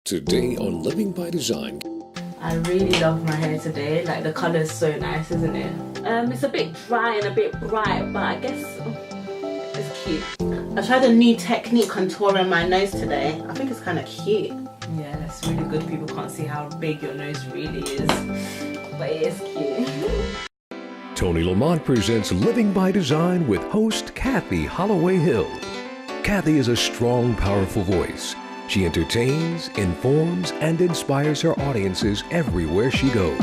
Today on Living by Design. I really love my hair today. Like, the colour is so nice, isn't it? It's a bit dry and a bit bright, but I guess it's cute. I tried a new technique contouring my nose today. I think it's kind of cute. Yeah, it's really good. People can't see how big your nose really is, but it is cute. Tony Lamont presents Living by Design with host CATHY Holloway Hill. CATHY is a strong, powerful voice. She entertains, informs, and inspires her audiences everywhere she goes.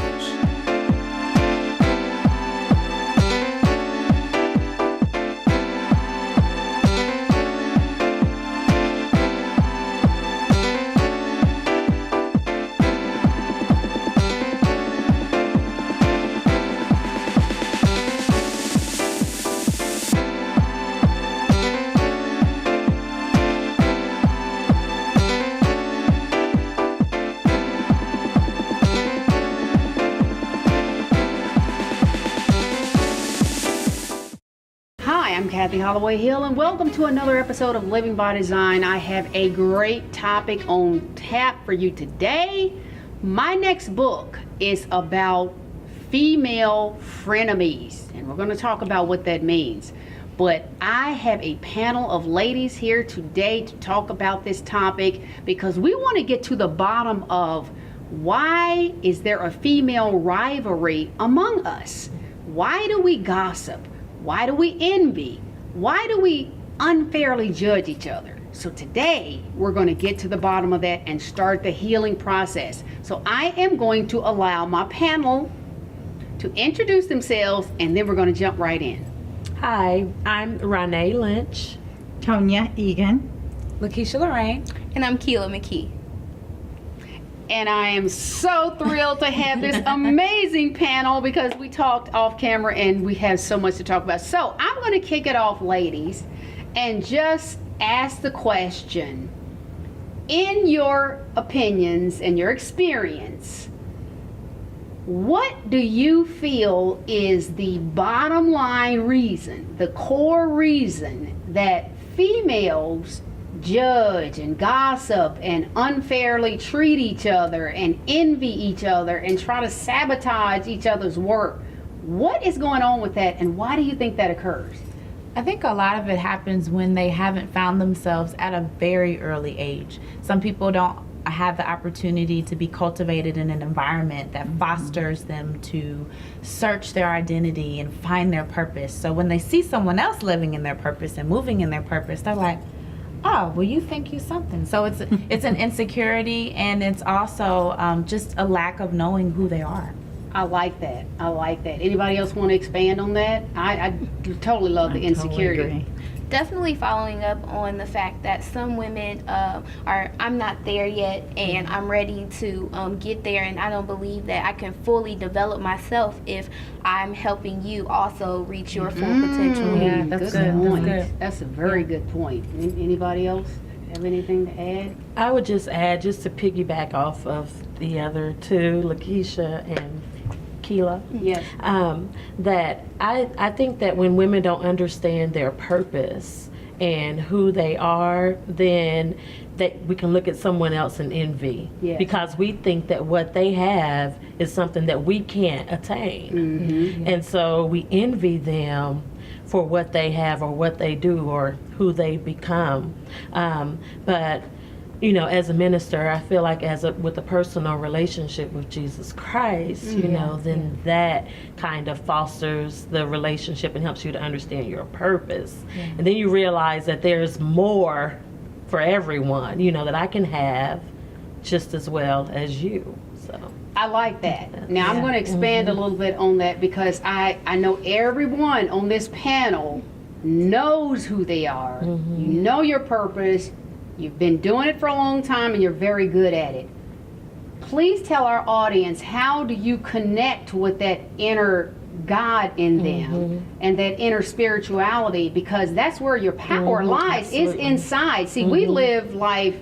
I'm CATHY Holloway Hill, and welcome to another episode of Living by Design. I have a great topic on tap for you today. My next book is about female frenemies, and we're going to talk about what that means. But I have a panel of ladies here today to talk about this topic because we want to get to the bottom of why is there a female rivalry among us? Why do we gossip? Why do we envy? Why do we unfairly judge each other? So today, we're going to get to the bottom of that and start the healing process. So I am going to allow my panel to introduce themselves, and then we're going to jump right in. Hi, I'm Renee Lynch. Tonya Egan. LAKESHA Lorraine. And I'm Keela McKee. And I am so thrilled to have this amazing panel because we talked off camera and we have so much to talk about. So I'm going to kick it off, ladies, and just ask the question, in your opinions and your experience, what do you feel is the bottom line reason, the core reason that females judge and gossip and unfairly treat each other and envy each other and try to sabotage each other's work? What is going on with that, and why do you think that occurs? I think a lot of it happens when they haven't found themselves at a very early age. Some people don't have the opportunity to be cultivated in an environment that fosters them to search their identity and find their purpose. So when they see someone else living in their purpose and moving in their purpose, they're like, oh, well, you think you something. So it's an insecurity, and it's also just a lack of knowing who they are. I like that. I like that. Anybody else want to expand on that? I totally love the insecurity. Totally Definitely following up on the fact that some women I'm not there yet and I'm ready to get there, and I don't believe that I can fully develop myself if I'm helping you also reach your full potential. Yeah, that's good. Point. That's good. That's a very good point. Anybody else have anything to add? I would just add, just to piggyback off of the other two, LAKESHA and Keela, Yes. that I think that when women don't understand their purpose and who they are, then that we can look at someone else and envy. Yes. Because we think that what they have is something that we can't attain. Mm-hmm. And so we envy them for what they have or what they do or who they become. But you know, as a minister, I feel like with a personal relationship with Jesus Christ, you know, then that kind of fosters the relationship and helps you to understand your purpose. And then you realize that there's more for everyone, you know, that I can have just as well as you. So I like that. Now I'm going to expand a little bit on that because I know everyone on this panel knows who they are. You know your purpose. You've been doing it for a long time and you're very good at it. Please tell our audience, how do you connect with that inner God in them and that inner spirituality? Because that's where your power lies, is inside. See, we live life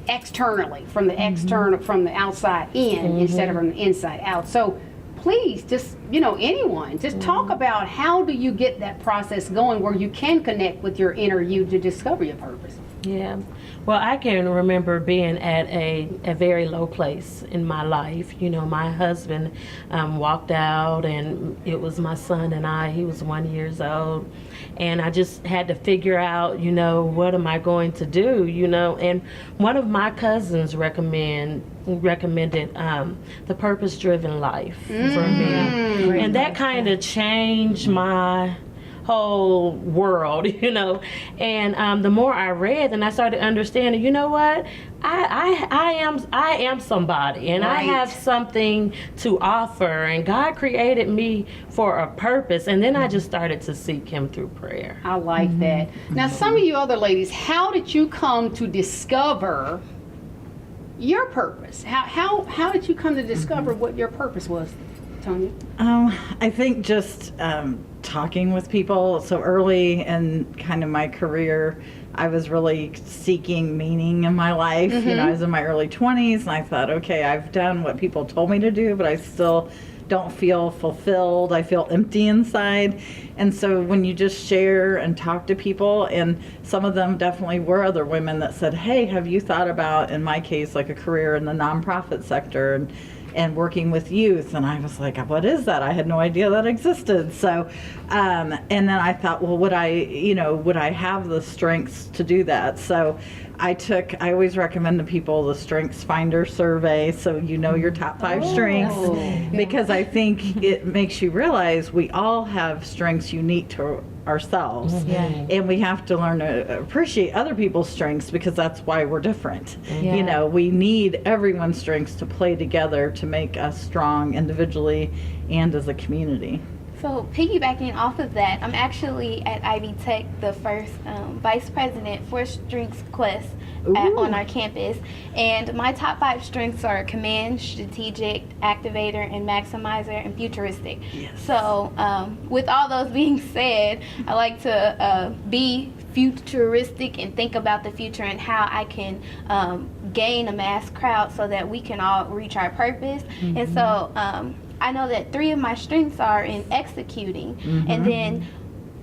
externally, from the external, from the outside in instead of from the inside out. So please, just, you know, anyone, just talk about how do you get that process going where you can connect with your inner you to discover your purpose. Yeah. Well, I can remember being at a very low place in my life. You know, my husband walked out, and it was my son and I. He was 1 year old, and I just had to figure out, you know, what am I going to do, you know? And one of my cousins recommended The Purpose-Driven Life for me, and that kind of changed my whole world, you know. And the more I read, and I started understanding, you know what, I am somebody, and I have something to offer, and God created me for a purpose. And then I just started to seek Him through prayer. I like that. Now, some of you other ladies, how did you come to discover your purpose? How did you come to discover what your purpose was, Tonya? I think just talking with people. So early in kind of my career, I was really seeking meaning in my life. You know, I was in my early 20s, and I thought, okay, I've done what people told me to do, but I still don't feel fulfilled. I feel empty inside. And so when you just share and talk to people, and some of them definitely were other women that said, hey, have you thought about, in my case, like a career in the nonprofit sector and working with youth? And I was like, what is that? I had no idea that existed. So, and then I thought, well, would I have the strengths to do that? So I always recommend to people the Strengths Finder survey, so you know your top 5 strengths, because I think it makes you realize we all have strengths unique to ourselves, and we have to learn to appreciate other people's strengths, because that's why we're different. You know, we need everyone's strengths to play together to make us strong individually and as a community. So piggybacking off of that, I'm actually at Ivy Tech the first vice president for Strengths Quest on our campus. And my top 5 strengths are command, strategic, activator, and maximizer, and futuristic. So with all those being said, I like to be futuristic and think about the future and how I can gain a mass crowd so that we can all reach our purpose. And so I know that 3 of my strengths are in executing, and then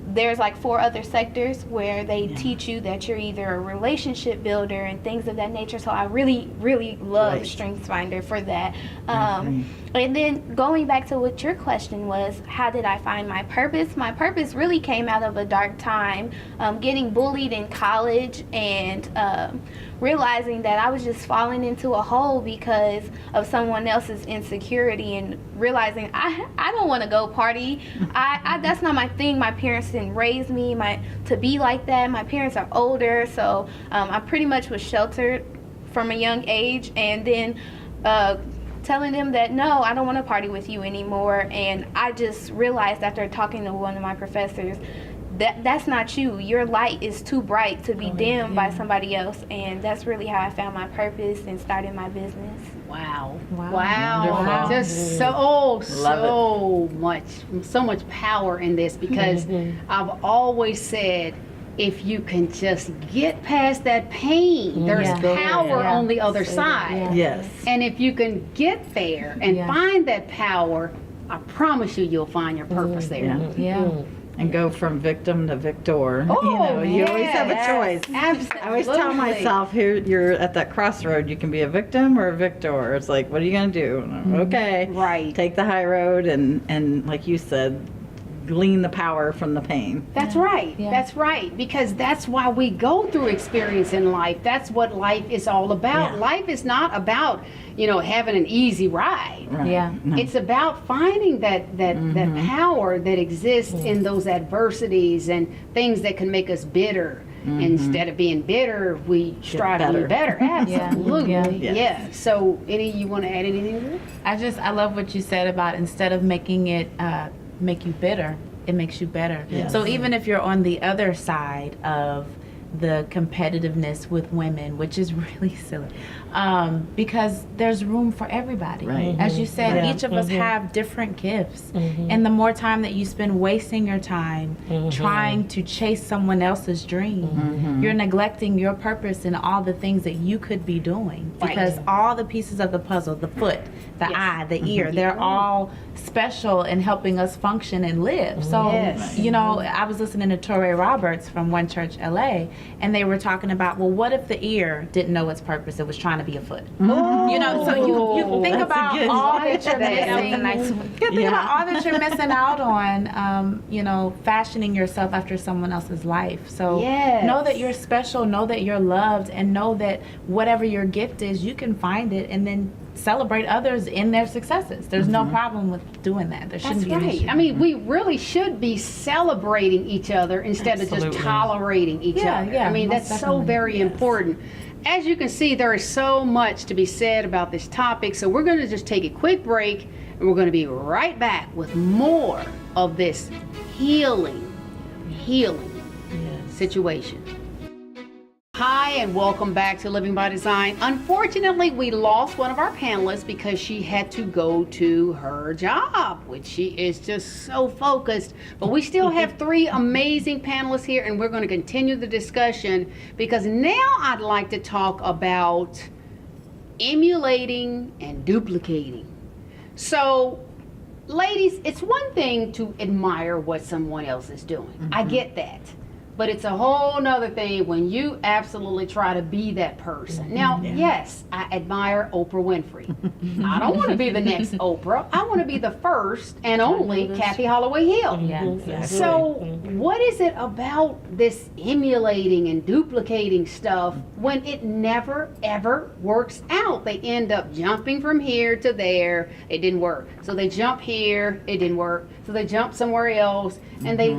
there's like 4 other sectors where they teach you that you're either a relationship builder and things of that nature. So I really, really love Strengths Finder for that. And then going back to what your question was, how did I find my purpose? My purpose really came out of a dark time, getting bullied in college, and realizing that I was just falling into a hole because of someone else's insecurity, and realizing I don't want to go party. That's not my thing. My parents didn't raise me to be like that. My parents are older, so I pretty much was sheltered from a young age, and then telling them that no, I don't want to party with you anymore. And I just realized after talking to one of my professors that's not you. Your light is too bright to be dimmed by somebody else. And that's really how I found my purpose and started my business. Wow. Wonderful. Just so much power in this, because I've always said, if you can just get past that pain, there's power on the other side. Yes. And if you can get there and find that power, I promise you'll find your purpose there. And go from victim to victor. You always have a choice. Absolutely. I always tell myself, here you're at that crossroad, you can be a victim or a victor. It's like, what are you going to do? Okay. Right. Take the high road and like you said, glean the power from the pain. That's right. That's right. Because that's why we go through experience in life. That's what life is all about. Life is not about, having an easy ride. Right. No. It's about finding that power that exists in those adversities and things that can make us bitter. Instead of being bitter, we strive to be better. Absolutely. So, you want to add anything to it? I love what you said about, instead of making it make you bitter, it makes you better. So even if you're on the other side of the competitiveness with women, which is really silly, because there's room for everybody. As you said, each of us have different gifts, and the more time that you spend wasting your time trying to chase someone else's dream, you're neglecting your purpose and all the things that you could be doing, because all the pieces of the puzzle, the foot, the eye, the ear, they're all special in helping us function and live. So I was listening to Torrey Roberts from One Church LA, and they were talking about, well, what if the ear didn't know its purpose? It was trying to be a foot. You know, so you think about all that you're missing. Think about all that you're missing out on, you know, fashioning yourself after someone else's life. So know that you're special, know that you're loved, and know that whatever your gift is, you can find it and then celebrate others in their successes. There's no problem with doing that. There shouldn't be an issue. I mean, we really should be celebrating each other instead of just tolerating each other. I mean, that's so very important. As you can see, there is so much to be said about this topic, so we're going to just take a quick break, and we're going to be right back with more of this healing situation. Hi, and welcome back to Living by Design. Unfortunately, we lost one of our panelists because she had to go to her job, which she is just so focused. But we still have 3 amazing panelists here, and we're going to continue the discussion because now I'd like to talk about emulating and duplicating. So, ladies, it's one thing to admire what someone else is doing. I get that. But it's a whole nother thing when you absolutely try to be that person. Now, yes, I admire Oprah Winfrey. I don't want to be the next Oprah. I want to be the first and only CATHY Holloway Hill. So what is it about this emulating and duplicating stuff when it never, ever works out? They end up jumping from here to there. It didn't work. So they jump here. It didn't work. So they jump somewhere else. And they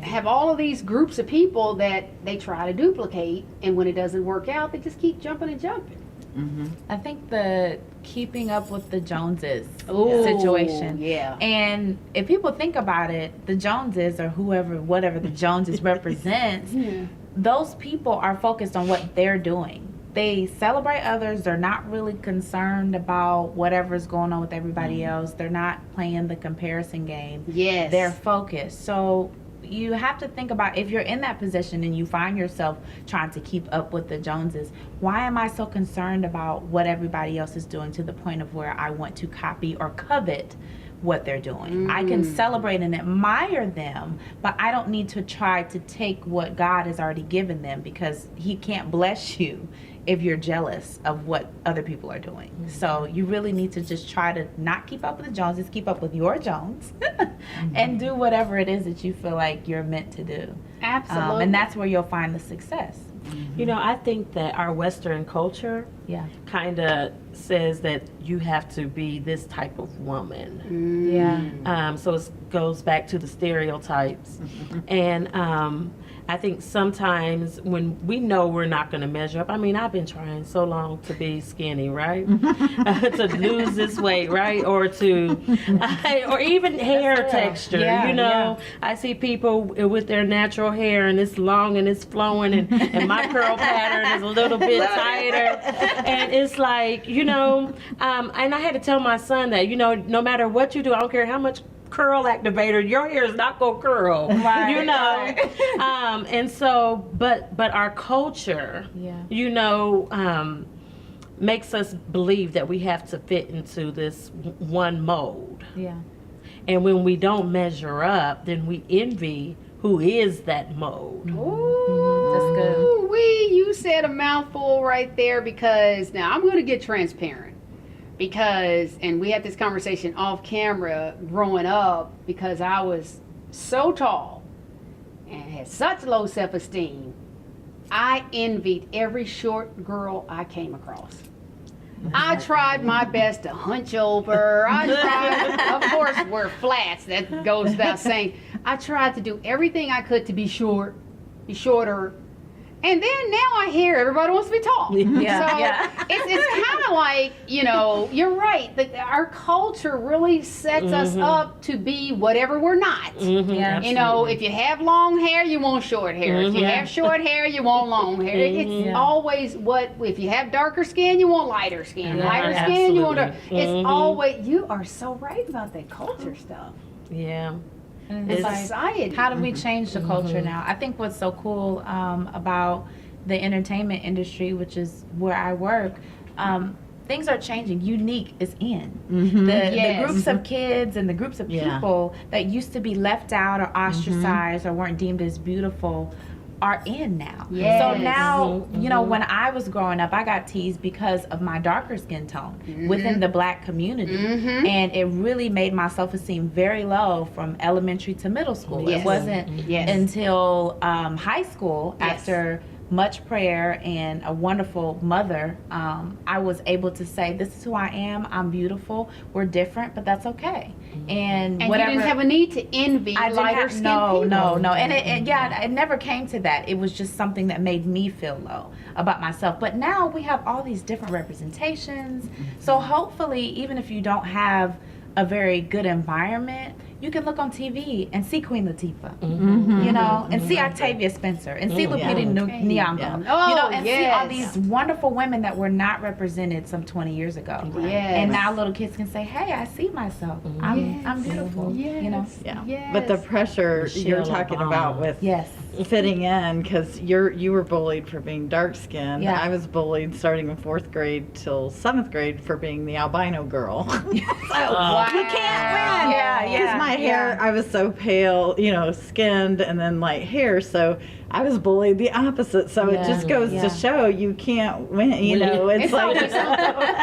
have all of these groups of people that they try to duplicate, and when it doesn't work out, they just keep jumping and jumping. I think the keeping up with the Joneses situation. And if people think about it, the Joneses or whatever the Joneses represents, those people are focused on what they're doing. They celebrate others. They're not really concerned about whatever's going on with everybody else. They're not playing the comparison game. They're focused. So you have to think about, if you're in that position and you find yourself trying to keep up with the Joneses, why am I so concerned about what everybody else is doing to the point of where I want to copy or covet what they're doing? I can celebrate and admire them, but I don't need to try to take what God has already given them, because He can't bless you if you're jealous of what other people are doing. So you really need to just try to not keep up with the Joneses, keep up with your Jones, and do whatever it is that you feel like you're meant to do. Absolutely. And that's where you'll find the success. You know, I think that our Western culture kind of says that you have to be this type of woman. So it goes back to the stereotypes. And I think sometimes when we know we're not going to measure up, I mean, I've been trying so long to be skinny, right? To lose this weight, right? Or or even hair texture, you know. I see people with their natural hair and it's long and it's flowing and my curl pattern is a little bit tighter. And it's like, you know, and I had to tell my son that, you know, no matter what you do, I don't care how much curl activator, your hair is not gonna curl, you know. And so, but our culture, you know, makes us believe that we have to fit into this one mold. And when we don't measure up, then we envy who is that mold. That's good. You said a mouthful right there, because now I'm going to get transparent. Because, and we had this conversation off camera growing up, because I was so tall and had such low self-esteem, I envied every short girl I came across. I tried my best to hunch over. I tried, of course, we're flats, that goes without saying. I tried to do everything I could to be shorter. And then now I hear everybody wants to be tall. It's kind of like, you know, you're right. Our culture really sets us up to be whatever we're not. You know, if you have long hair, you want short hair. If you have short hair, you want long hair. It's always if you have darker skin, you want lighter skin. Lighter skin, you want darker. It's always, you are so right about that culture stuff. And it's society. How do we change the culture now? I think what's so cool about the entertainment industry, which is where I work, things are changing. Unique is in. The groups of kids and the groups of people that used to be left out or ostracized or weren't deemed as beautiful are in now. Yes. So now, you know, when I was growing up, I got teased because of my darker skin tone within the Black community. And it really made my self-esteem very low from elementary to middle school. Yes. It wasn't until high school, after much prayer and a wonderful mother, I was able to say, this is who I am, I'm beautiful, we're different, but that's okay. And whatever, you didn't have a need to envy lighter skinned people. No. And it never came to that. It was just something that made me feel low about myself. But now we have all these different representations. So hopefully, even if you don't have a very good environment, you can look on TV and see Queen Latifah, you know, and see Octavia Spencer, and see Lupita Nyong'o, you know, and see all these wonderful women that were not represented some 20 years ago. And now little kids can say, hey, I see myself. I'm beautiful, you know. But the pressure you're talking about with fitting in, because you were bullied for being dark skinned. I was bullied starting in 4th grade till 7th grade for being the albino girl. So you can't win. Because my hair, I was so pale, you know, skinned, and then light hair, so I was bullied the opposite. So it just goes to show you can't win, you know. It's like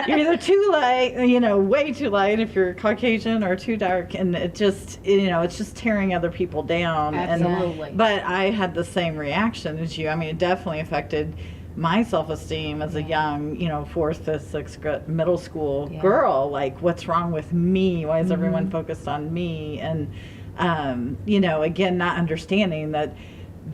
you're either too light, you know, way too light if you're Caucasian, or too dark, and it just, you know, it's just tearing other people down. Absolutely. But I had the same reaction as you. I mean, it definitely affected my self-esteem as a young, you know, 4th, 5th, 6th grade, middle school girl. Like, what's wrong with me? Why is everyone focused on me? And, you know, again, not understanding that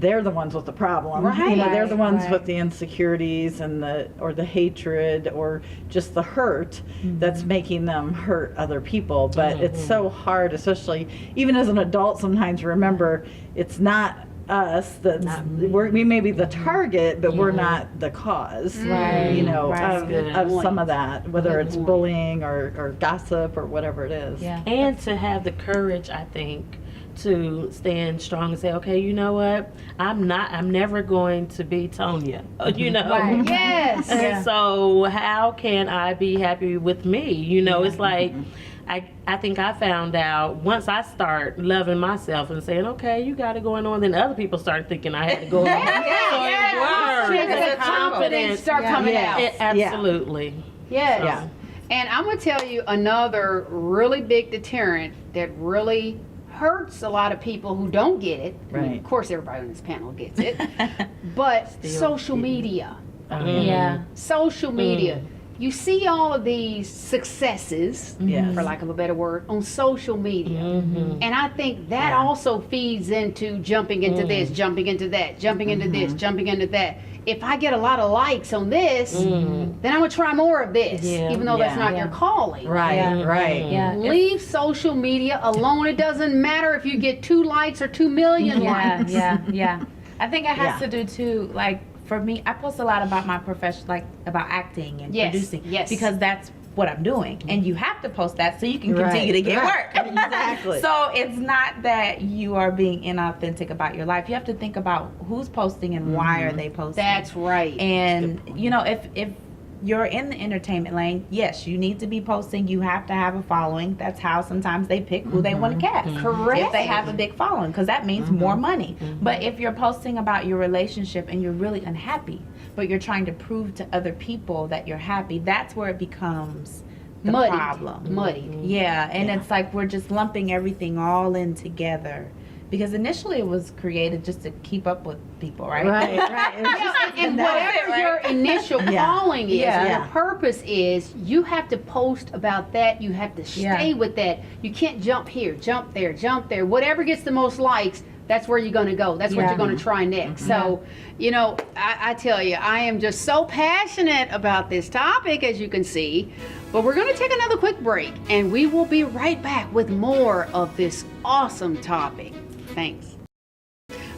they're the ones with the problem. You know, they're the ones with the insecurities and the hatred, or just the hurt that's making them hurt other people. But it's so hard, especially even as an adult, sometimes remember it's not us we may be the target, but we're not the cause, you know, of some of that, whether it's bullying or gossip or whatever it is. And to have the courage, I think, to stand strong and say, okay, you know what, I'm never going to be Tonya, you know. And so how can I be happy with me? You know, it's like, I think I found out once I start loving myself and saying, okay, you got it going on, then other people start thinking I had to go on. The confidence start coming out. Absolutely. And I'm going to tell you another really big deterrent that really hurts a lot of people who don't get it. I mean, of course, everybody on this panel gets it. But social media. Social media. You see all of these successes, for lack of a better word, on social media. And I think that also feeds into jumping into this, jumping into that, jumping into this, jumping into that. If I get a lot of likes on this, then I'm going to try more of this, even though that's not your calling. Leave social media alone. It doesn't matter if you get 2 likes or 2 million likes. I think it has to do too, like, for me, I post a lot about my profession, like about acting and producing, because that's what I'm doing, and you have to post that so you can continue to get work. So it's not that you are being inauthentic about your life. You have to think about who's posting and why are they posting. That's right. And you know, if you're in the entertainment lane, yes, you need to be posting. You have to have a following. That's how sometimes they pick who they want to cast. If they have a big following, because that means more money. But if you're posting about your relationship and you're really unhappy, but you're trying to prove to other people that you're happy, that's where it becomes the problem. And it's like we're just lumping everything all in together. Because initially it was created just to keep up with people, right? And whatever your initial calling is, your purpose is, you have to post about that. You have to stay with that. You can't jump here, jump there, jump there. Whatever gets the most likes, that's where you're going to go. That's what you're going to try next. So, you know, I tell you, I am just so passionate about this topic, as you can see. But we're going to take another quick break, and we will be right back with more of this awesome topic. Thanks.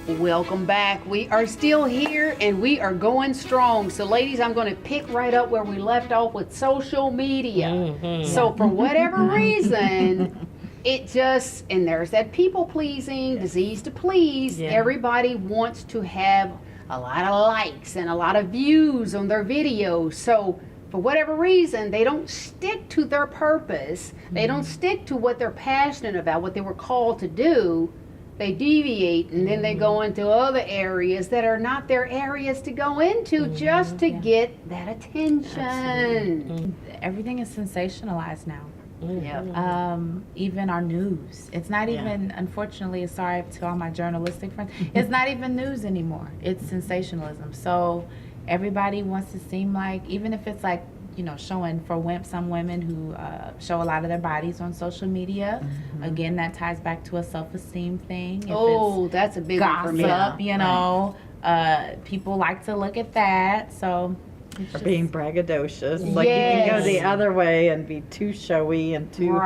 Welcome back. We are still here and we are going strong. So ladies, I'm going to pick right up where we left off with social media. So for whatever reason, it just, and there's that people pleasing, disease to please. Everybody wants to have a lot of likes and a lot of views on their videos. So for whatever reason, they don't stick to their purpose. They don't stick to what they're passionate about, what they were called to do. they deviate and then they go into other areas that are not their areas to go into just to get that attention. Everything is sensationalized now. Yeah. Even our news. It's not even, unfortunately, sorry to all my journalistic friends, it's not even news anymore. It's sensationalism. So everybody wants to seem like, even if it's like, you know, showing for some women who show a lot of their bodies on social media. Again, that ties back to a self-esteem thing. If That's a big one for me. gossip, you know, people like to look at that. So Or being braggadocious. Like you can go the other way and be too showy and too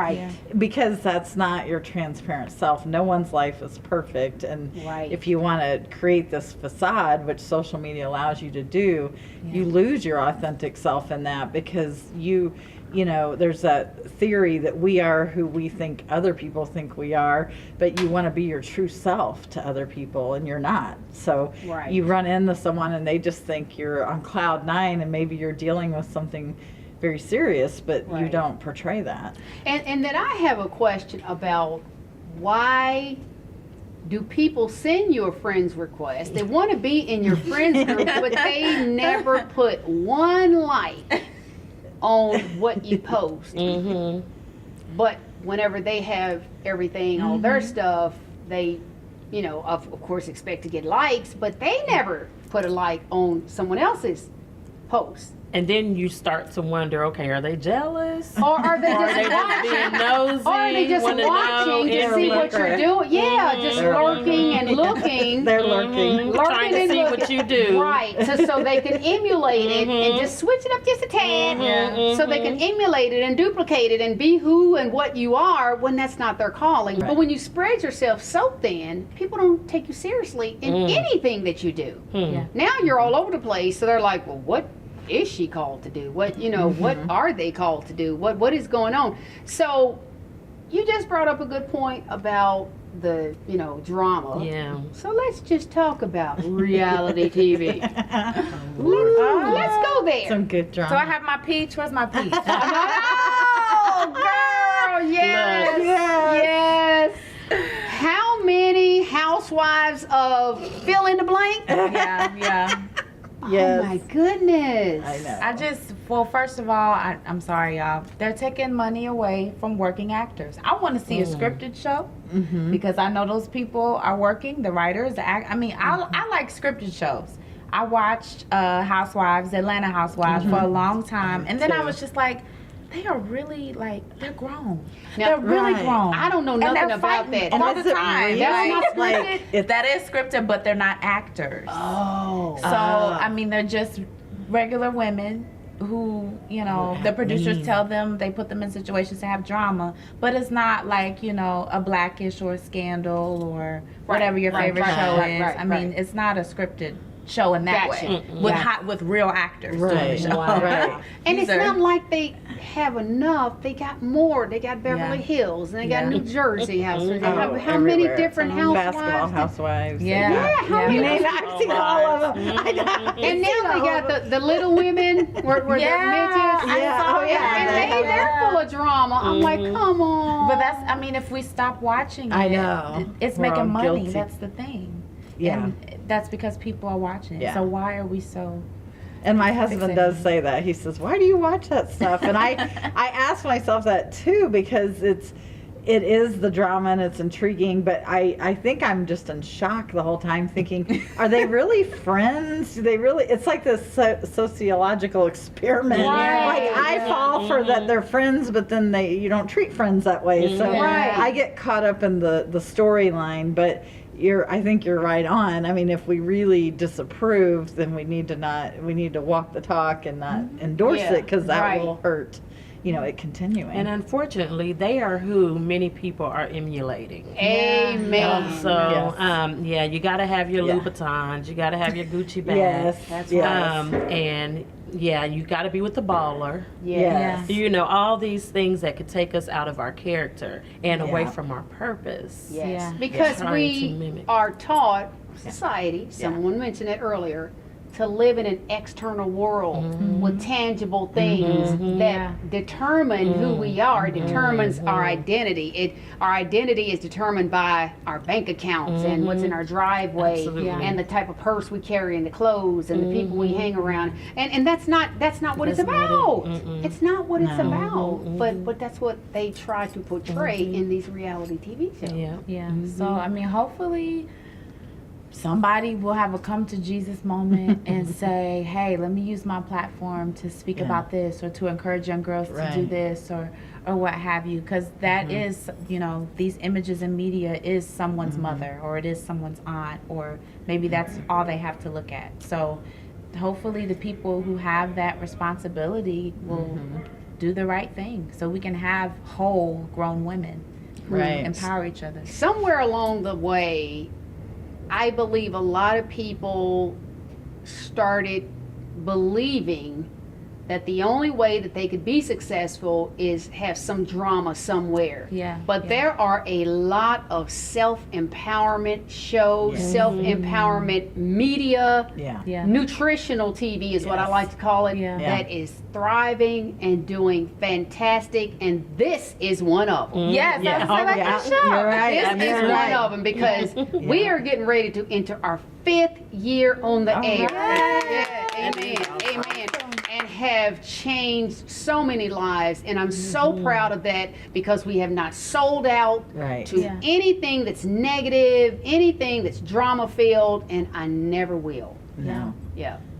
because that's not your transparent self. No one's life is perfect, and if you want to create this facade, which social media allows you to do, you lose your authentic self in that, because you know, there's that theory that we are who we think other people think we are, but you want to be your true self to other people, and you're not. So you run into someone and they just think you're on cloud nine, and maybe you're dealing with something very serious, but you don't portray that. And then I have a question about why do people send you a friend's request? They want to be in your friends group, but they never put one like on what you post. But whenever they have everything, all their stuff, they, you know, of course expect to get likes, but they never put a like on someone else's post. And then you start to wonder, okay, are they jealous? Or are they Or are just they just watching? being nosy? Or are they just wanna know watching to if see you- what you're doing? Yeah, just lurking and looking. They're lurking. Trying to see what you do. Right, so they can emulate it and just switch it up just a tad. So they can emulate it and duplicate it and be who and what you are when that's not their calling. But when you spread yourself so thin, people don't take you seriously in anything that you do. Now you're all over the place, so they're like, well, what is she called to do? What, you know, what are they called to do? What is going on? So you just brought up a good point about the, you know, drama. Yeah. So let's just talk about reality TV. Let's go there. Some good drama. So I have my peach. Where's my peach? Oh, girl, yes. How many housewives of fill in the blank? yeah. Yes. Oh my goodness. I know. I just, well, first of all, I'm sorry, y'all. They're taking money away from working actors. I want to see a scripted show because I know those people are working, the writers, the act. I mean, I like scripted shows. I watched Housewives, Atlanta Housewives for a long time, and then I was just like, they are really like, they're grown. Now, they're really grown. I don't know And nothing they're about fighting that. all the time. That's not like scripted? That is scripted, but they're not actors. Oh. So, I mean, they're just regular women who, you know, the producers tell them, they put them in situations to have drama, but it's not like, you know, a Blackish or a Scandal or whatever your favorite show is. I mean, it's not a scripted show in that way with real actors doing the show. Right. And it's not like they have enough. They got more. They got Beverly Hills, and they got New Jersey houses. They have how many different housewives? Basketball housewives. Yeah. How many? You name it, I've seen all of them. I know. And now they got the Little Women, where they're midgets. And they're full of drama. I'm like, come on. But that's, I mean, if we stop watching it, I know. it's We're all making money. guilty. That's the thing. Yeah. And that's because people are watching it. Yeah. So why are we so... And my husband does say that. He says, "Why do you watch that stuff?" And I ask myself that too, because it is the drama and it's intriguing, but I think I'm just in shock the whole time thinking, are they really friends? Do they really? It's like this sociological experiment. Right. Like I fall for that they're friends, but then you don't treat friends that way. So I get caught up in the storyline, but I think you're right on. I mean, if we really disapprove, then we need to walk the talk and not endorse it, because that will hurt, you know, it continuing. And unfortunately, they are who many people are emulating. Amen. So, you got to have your Louboutins, you got to have your Gucci bag. Yes, that's and you got to be with the baller. Yes. You know, all these things that could take us out of our character and away from our purpose. Yes. Yeah. Because Trying to we mimic. are taught, society, someone mentioned it earlier, to live in an external world with tangible things that determine who we are, determines our identity. Our identity is determined by our bank accounts and what's in our driveway and the type of purse we carry and the clothes and the people we hang around. And that's not what it's about. It's not what it's about. But that's what they try to portray in these reality TV shows. So I mean, hopefully somebody will have a come to Jesus moment and say, hey, let me use my platform to speak about this, or to encourage young girls to do this, or what have you, because that is, you know, these images in media is someone's mother, or it is someone's aunt, or maybe that's all they have to look at. So hopefully the people who have that responsibility will do the right thing, so we can have whole grown women who empower each other. Somewhere along the way, I believe a lot of people started believing that the only way that they could be successful is have some drama somewhere. But there are a lot of self-empowerment shows, self-empowerment media, nutritional TV is what I like to call it, that is thriving and doing fantastic, and this is one of them. You're right. This is one of them, because we are getting ready to enter our 5th year on the air. Amen. And have changed so many lives, and I'm so proud of that, because we have not sold out to anything that's negative, anything that's drama filled, and I never will.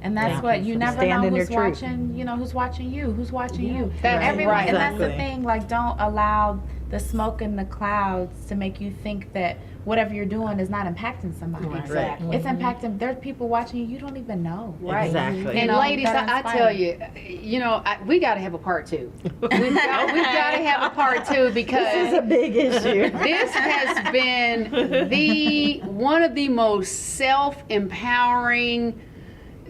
And that's what you never know who's watching. You know who's watching you. Who's watching you. That's Everyone, and that's the thing. Like, don't allow the smoke in the clouds to make you think that whatever you're doing is not impacting somebody. Exactly. It's impacting. There's people watching you don't even know. Exactly. And ladies, I tell you, you know, we got to have a part 2. We've got to have a part 2, because this is a big issue. This has been one of the most self-empowering,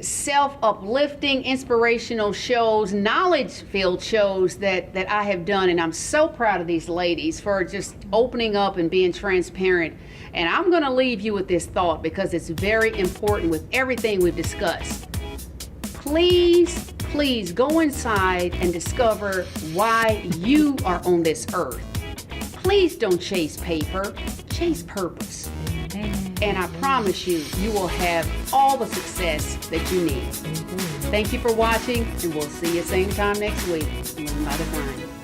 self-uplifting, inspirational shows, knowledge-filled shows that I have done, and I'm so proud of these ladies for just opening up and being transparent. And I'm going to leave you with this thought, because it's very important with everything we've discussed. Please go inside and discover why you are on this earth. Please don't chase paper, chase purpose. And I promise you, you will have all the success that you need. Thank you for watching, and we'll see you same time next week. Living by Design.